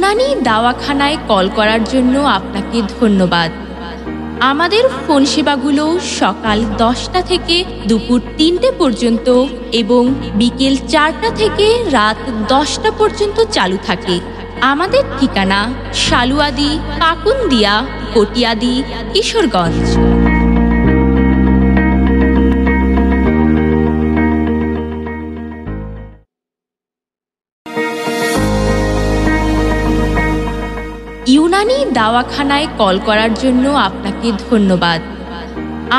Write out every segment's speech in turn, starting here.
Unani দাওয়াখানায় call করার জন্য আপনাকে ধন্যবাদ। আমাদের ফোন সেবাগুলো সকাল 10টা থেকে দুপুর 3টে পর্যন্ত এবং বিকেল 4টা থেকে রাত 10টা পর্যন্ত চালু থাকে। আমাদের ঠিকানা সালুয়াদি, পাকুন্দিয়া, কটিয়াদি, কিশোরগঞ্জ। ইউনানি দাওয়াখানায় কল করার জন্য আপনাকে ধন্যবাদ।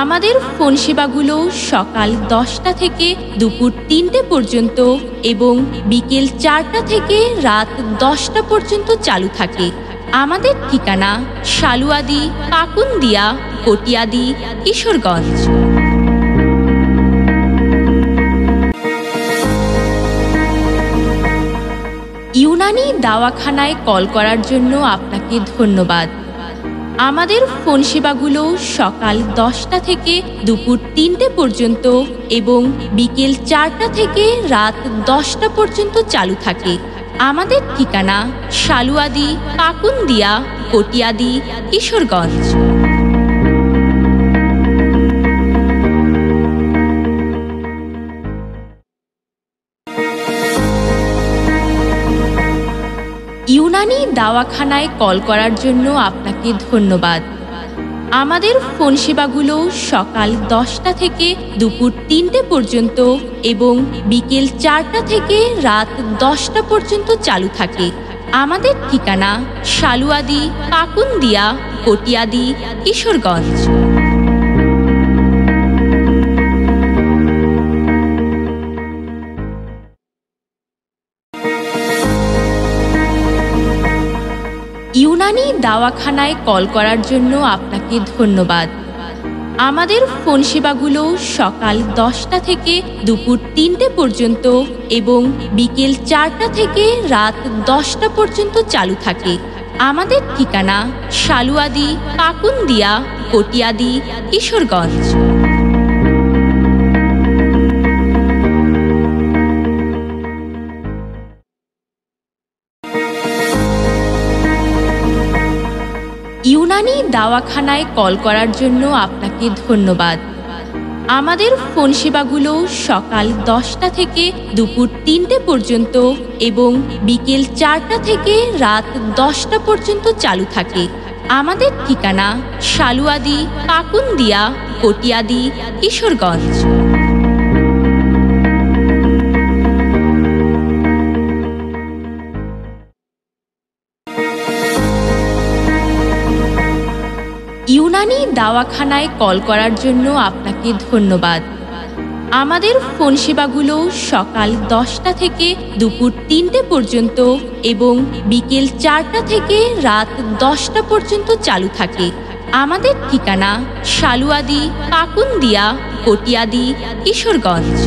আমাদের ফোন সেবাগুলো সকাল 10টা থেকে দুপুর 3টে পর্যন্ত এবং বিকেল 4টা থেকে রাত 10টা পর্যন্ত চালু থাকে। আমাদের ঠিকানা সালুয়াদি, পাকুন্দিয়া, কটিয়াদি, কিশোরগঞ্জ। ইউনানি দাওয়াখানায় কল করার জন্য আপনাকে ধন্যবাদ। আমাদের ফোন সেবাগুলো সকাল 10টা থেকে দুপুর 3টে পর্যন্ত এবং বিকেল 4টা থেকে রাত 10টা পর্যন্ত চালু থাকে। আমাদের ঠিকানা সালুয়াদি, পাকুন্দিয়া, কটিয়াদি, কিশোরগঞ্জ। ইউনানি দাওয়াখানায় কল করার জন্য আপনাকে ধন্যবাদ। আমাদের ফোন সেবাগুলো সকাল 10টা থেকে দুপুর 3টে পর্যন্ত এবং বিকেল 4টা থেকে রাত 10টা পর্যন্ত চালু থাকে। আমাদের ঠিকানা সালুয়াদি, পাকুন্দিয়া, কটিয়াদি, কিশোরগঞ্জ। ইউনানি দাওয়াখানায় কল করার জন্য আপনাকে ধন্যবাদ। আমাদের ফোন সেবাগুলো সকাল 10টা থেকে দুপুর 3টে পর্যন্ত এবং বিকেল 4টা থেকে রাত 10টা পর্যন্ত চালু থাকে। আমাদের ঠিকানা সালুয়াদি, পাকুন্দিয়া, কটিয়াদি, কিশোরগঞ্জ। ইউনানি দাওয়াখানায় কল করার জন্য আপনাকে ধন্যবাদ। আমাদের ফোন সেবাগুলো সকাল 10টা থেকে দুপুর 3টে পর্যন্ত এবং বিকেল 4টা থেকে রাত 10টা পর্যন্ত চালু থাকে। আমাদের ঠিকানা সালুয়াদি, পাকুন্দিয়া, কটিয়াদি, কিশোরগঞ্জ। ইউনানি দাওয়াখানায় কল করার জন্য আপনাকে ধন্যবাদ। আমাদের ফোন সেবাগুলো সকাল 10টা থেকে দুপুর 3টে পর্যন্ত এবং বিকেল 4টা থেকে রাত 10টা পর্যন্ত চালু থাকে। আমাদের ঠিকানা সালুয়াদি, পাকুন্দিয়া, কটিয়াদি, কিশোরগঞ্জ।